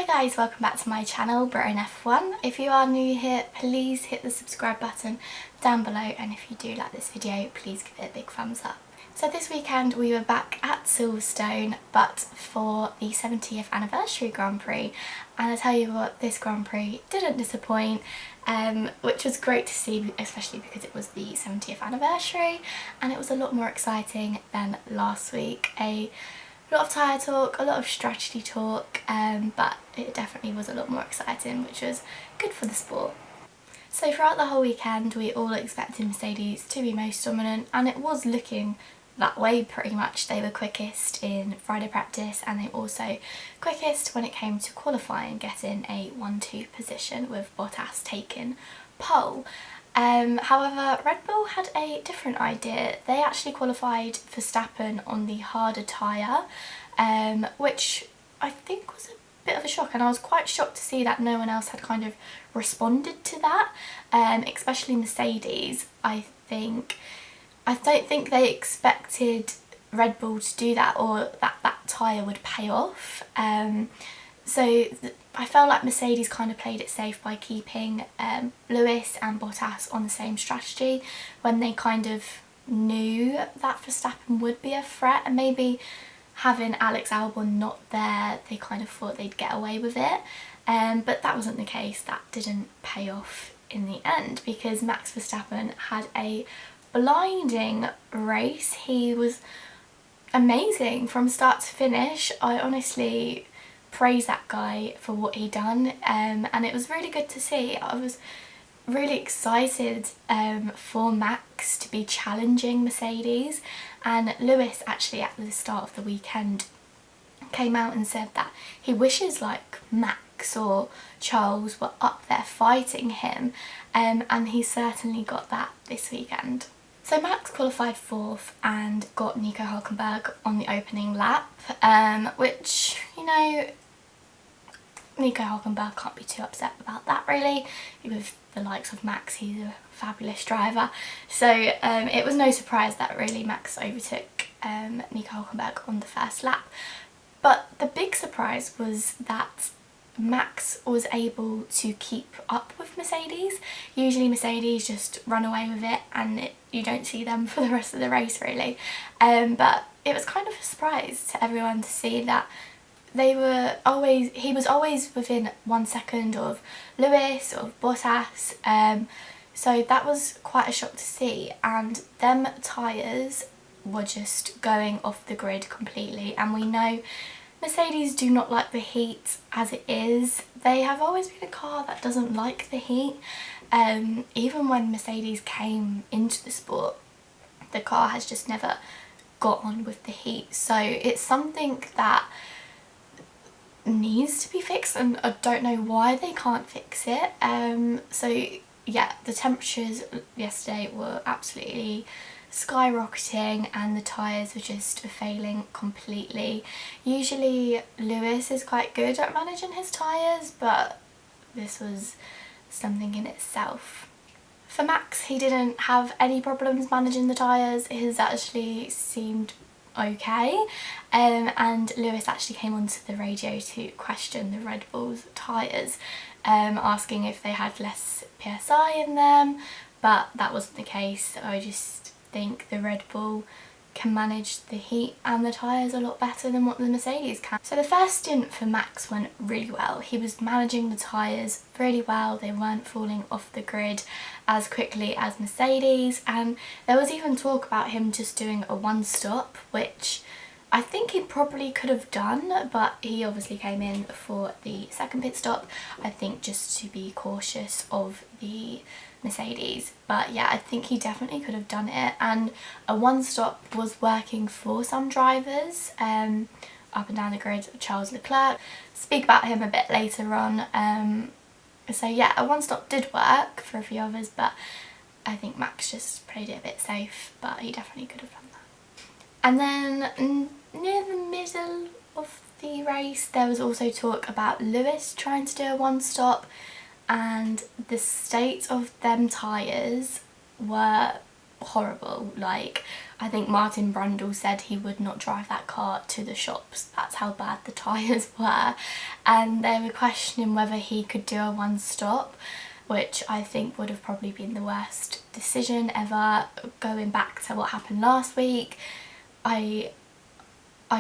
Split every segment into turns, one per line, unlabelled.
Hi guys, welcome back to my channel, Britain F1. If you are new here, please hit the subscribe button down below, and if you do like this video, please give it a big thumbs up. So this weekend we were back at Silverstone, but for the 70th Anniversary Grand Prix, and I tell you what, this Grand Prix didn't disappoint, which was great to see, especially because it was the 70th anniversary and it was a lot more exciting than last week. A lot of tyre talk, a lot of strategy talk, but it definitely was a lot more exciting, which was good for the sport. So throughout the whole weekend we all expected Mercedes to be most dominant, and it was looking that way pretty much. They were quickest in Friday practice, and they also quickest when it came to qualifying, getting a 1-2 position with Bottas taking pole. However, Red Bull had a different idea. They actually qualified Verstappen on the harder tyre, which I think was a bit of a shock, and I was quite shocked to see that no one else had kind of responded to that, especially Mercedes. I don't think they expected Red Bull to do that, or that tyre would pay off. So I felt like Mercedes kind of played it safe by keeping Lewis and Bottas on the same strategy when they kind of knew that Verstappen would be a threat, and maybe having Alex Albon not there, they kind of thought they'd get away with it. But that wasn't the case. That didn't pay off in the end, because Max Verstappen had a blinding race. He was amazing from start to finish. I honestly praise that guy for what he done, and it was really good to see. I was really excited for Max to be challenging Mercedes, and Lewis actually at the start of the weekend came out and said that he wishes like Max or Charles were up there fighting him, and he certainly got that this weekend. So Max qualified 4th and got Nico Hülkenberg on the opening lap, which, you know, Nico Hülkenberg can't be too upset about that really. With the likes of Max, he's a fabulous driver. So it was no surprise that really Max overtook Nico Hülkenberg on the first lap. But the big surprise was that Max was able to keep up with Mercedes. Usually Mercedes just run away with it and you don't see them for the rest of the race really. But it was kind of a surprise to everyone to see that he was always within 1 second of Lewis or Bottas. So that was quite a shock to see, and them tyres were just going off the grid completely, and we know Mercedes do not like the heat as it is. They have always been a car that doesn't like the heat. Even when Mercedes came into the sport, the car has just never got on with the heat. So it's something that needs to be fixed, and I don't know why they can't fix it. So yeah, the temperatures yesterday were absolutely skyrocketing and the tyres were just failing completely. Usually Lewis is quite good at managing his tyres, but this was something in itself. For Max, he didn't have any problems managing the tyres. His actually seemed okay, and Lewis actually came onto the radio to question the Red Bull's tyres, asking if they had less PSI in them, but that wasn't the case. I just think the Red Bull can manage the heat and the tyres a lot better than what the Mercedes can. So the first stint for Max went really well. He was managing the tyres really well. They weren't falling off the grid as quickly as Mercedes, and there was even talk about him just doing a one-stop, which I think he probably could have done, but he obviously came in for the second pit stop, I think just to be cautious of the Mercedes. But yeah, I think he definitely could have done it, and a one-stop was working for some drivers up and down the grid. Charles Leclerc, speak about him a bit later on. So yeah, a one-stop did work for a few others, but I think Max just played it a bit safe, but he definitely could have done that. And then near the middle of the race there was also talk about Lewis trying to do a one-stop, and the state of them tyres were horrible. Like, I think Martin Brundle said he would not drive that car to the shops. That's how bad the tyres were. And they were questioning whether he could do a one stop, which I think would have probably been the worst decision ever. Going back to what happened last week, I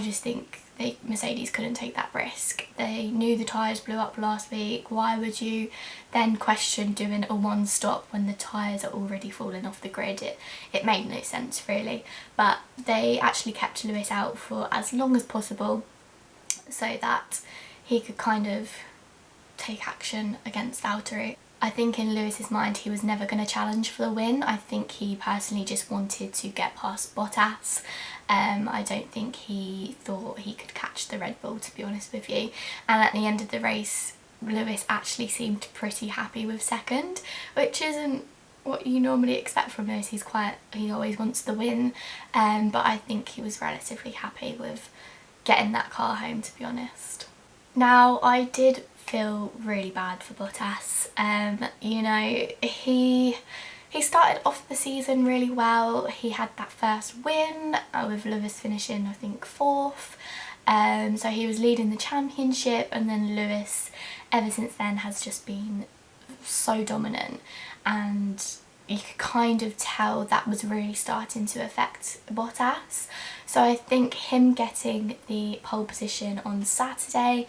just think Mercedes couldn't take that risk. They knew the tyres blew up last week. Why would you then question doing a one stop when the tyres are already falling off the grid? It made no sense really. But they actually kept Lewis out for as long as possible so that he could kind of take action against Valtteri. I think in Lewis's mind he was never going to challenge for the win. I think he personally just wanted to get past Bottas. I don't think he thought he could catch the Red Bull, to be honest with you. And at the end of the race, Lewis actually seemed pretty happy with second, which isn't what you normally expect from Lewis. He always wants the win, but I think he was relatively happy with getting that car home, to be honest. Now, I did feel really bad for Bottas. You know, he started off the season really well. He had that first win with Lewis finishing, I think, 4th. So he was leading the championship, and then Lewis ever since then has just been so dominant, and you could kind of tell that was really starting to affect Bottas. So I think him getting the pole position on Saturday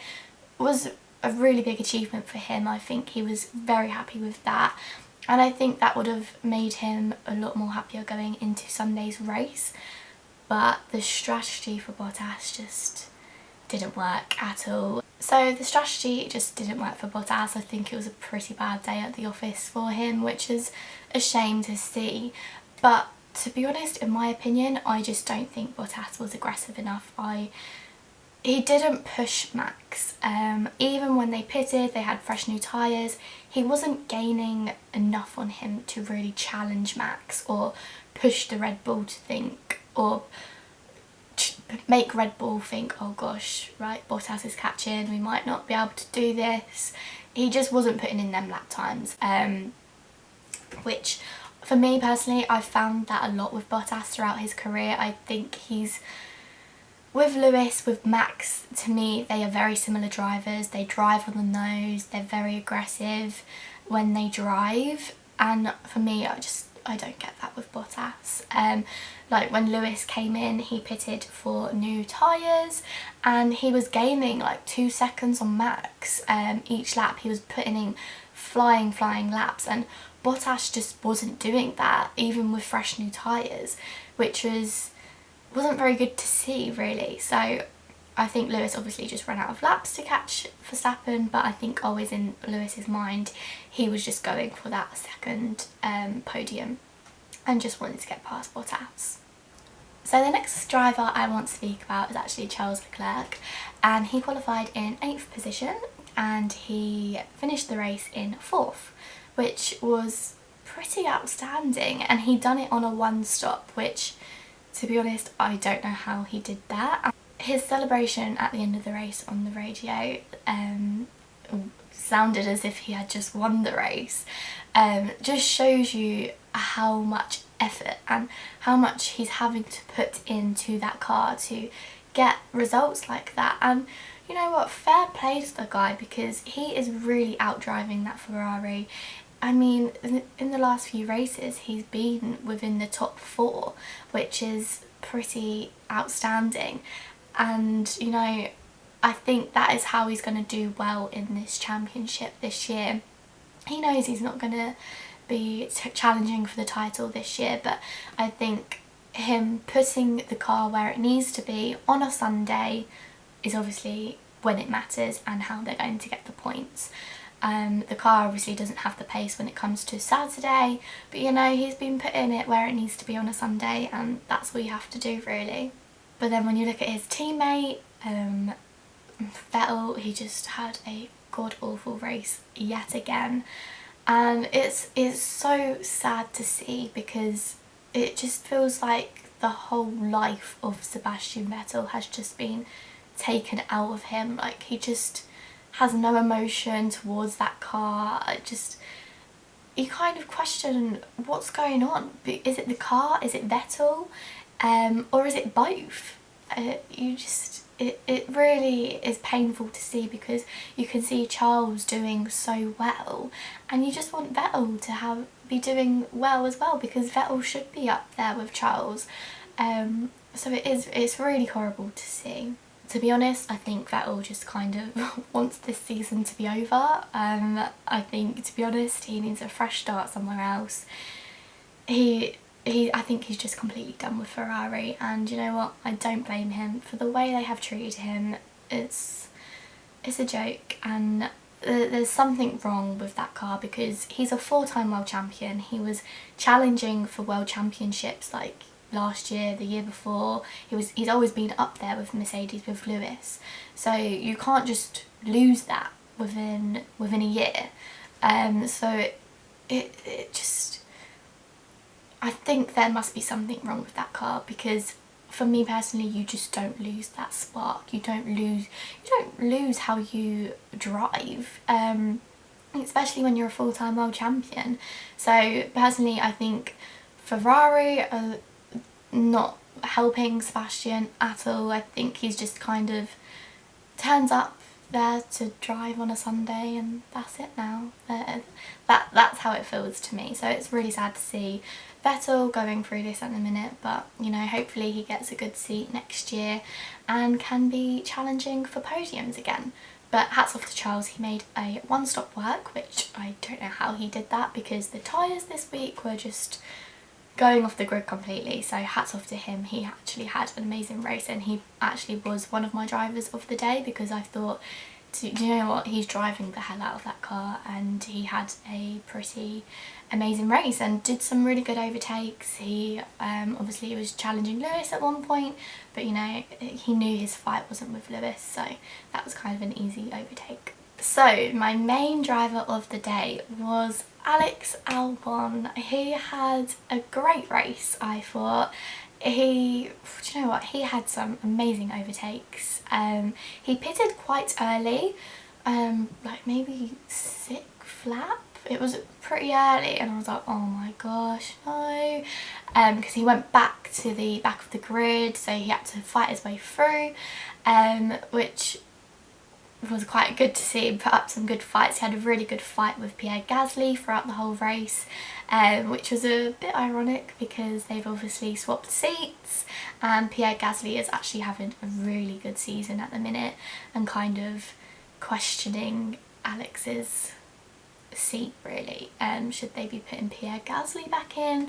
was a really big achievement for him. I think he was very happy with that, and I think that would have made him a lot more happier going into Sunday's race. But the strategy for Bottas just didn't work at all. So the strategy just didn't work for Bottas. I think it was a pretty bad day at the office for him, which is a shame to see. But to be honest, in my opinion, I just don't think Bottas was aggressive enough. He didn't push Max. Even when they pitted, they had fresh new tyres. He wasn't gaining enough on him to really challenge Max or push the Red Bull to think, or make Red Bull think, oh gosh, right, Bottas is catching, we might not be able to do this. He just wasn't putting in them lap times, which for me personally, I've found that a lot with Bottas throughout his career. I think he's, with Lewis, with Max, to me, they are very similar drivers. They drive on the nose, they're very aggressive when they drive, and for me, I don't get that with Bottas. Like when Lewis came in, he pitted for new tyres and he was gaining like 2 seconds on Max each lap. He was putting in flying laps, and Bottas just wasn't doing that, even with fresh new tyres, which wasn't very good to see really. So I think Lewis obviously just ran out of laps to catch Verstappen, but I think always in Lewis's mind he was just going for that second podium and just wanted to get past Bottas. So the next driver I want to speak about is actually Charles Leclerc, and he qualified in 8th position and he finished the race in 4th, which was pretty outstanding, and he done it on a one stop, which, to be honest, I don't know how he did that. His celebration at the end of the race on the radio sounded as if he had just won the race. Just shows you how much effort and how much he's having to put into that car to get results like that. And you know what, fair play to the guy, because he is really outdriving that Ferrari. I mean, in the last few races he's been within the top 4, which is pretty outstanding. And you know, I think that is how he's going to do well in this championship this year. He knows he's not going to be challenging for the title this year, but I think him putting the car where it needs to be on a Sunday is obviously when it matters and how they're going to get the points. The car obviously doesn't have the pace when it comes to Saturday, but you know, he's been putting it where it needs to be on a Sunday, and that's what you have to do really. But then when you look at his teammate, Vettel, he just had a god-awful race yet again, and it's so sad to see, because it just feels like the whole life of Sebastian Vettel has just been taken out of him. Like, he just has no emotion towards that car. You kind of question what's going on. Is it the car? Is it Vettel? or is it both? It really is painful to see, because you can see Charles doing so well and you just want Vettel to be doing well as well, because Vettel should be up there with Charles. So it's really horrible to see. To be honest, I think Vettel just kind of wants this season to be over. I think, to be honest, he needs a fresh start somewhere else. I think he's just completely done with Ferrari, and you know what, I don't blame him for the way they have treated him. It's a joke, and there's something wrong with that car, because he's a 4-time world champion. He was challenging for world championships like last year, the year before. He's always been up there with Mercedes, with Lewis, so you can't just lose that within a year. So it just, I think there must be something wrong with that car, because for me personally, you just don't lose that spark. You don't lose how you drive, especially when you're a 4-time world champion. So personally, I think Ferrari are not helping Sebastian at all. I think he's just kind of turns up there to drive on a Sunday and that's it now. That's how it feels to me. So it's really sad to see Vettel going through this at the minute, but you know, hopefully he gets a good seat next year and can be challenging for podiums again. But hats off to Charles, he made a one-stop work, which I don't know how he did that, because the tyres this week were just going off the grid completely. So hats off to him. He actually had an amazing race, and he actually was one of my drivers of the day, because I thought, do you know what, he's driving the hell out of that car, and he had a pretty amazing race and did some really good overtakes. He obviously was challenging Lewis at one point, but you know, he knew his fight wasn't with Lewis, so that was kind of an easy overtake. So my main driver of the day was Alex Albon. He had a great race, I thought. Do you know what, he had some amazing overtakes. He pitted quite early, like maybe 6th lap. It was pretty early, and I was like, oh my gosh, no, because he went back to the back of the grid, so he had to fight his way through, which was quite good to see him put up some good fights. He had a really good fight with Pierre Gasly throughout the whole race, which was a bit ironic because they've obviously swapped seats, and Pierre Gasly is actually having a really good season at the minute and kind of questioning Alex's seat really. Should they be putting Pierre Gasly back in?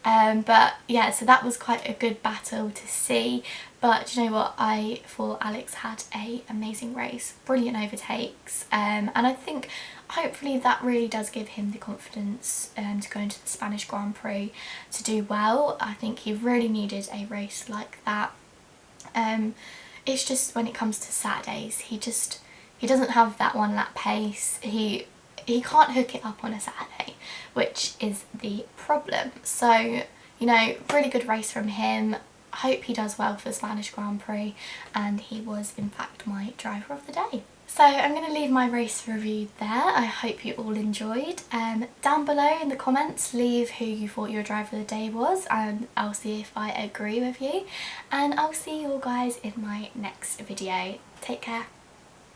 But yeah, so that was quite a good battle to see. But you know what, I thought Alex had an amazing race, brilliant overtakes, and I think hopefully that really does give him the confidence to go into the Spanish Grand Prix to do well. I think he really needed a race like that. It's just when it comes to Saturdays, he doesn't have that 1-lap pace. He can't hook it up on a Saturday, which is the problem. So, you know, really good race from him. I hope he does well for the Spanish Grand Prix, and he was in fact my driver of the day. So I'm going to leave my race review there. I hope you all enjoyed. Down below in the comments, leave who you thought your driver of the day was, and I'll see if I agree with you. And I'll see you all guys in my next video. Take care.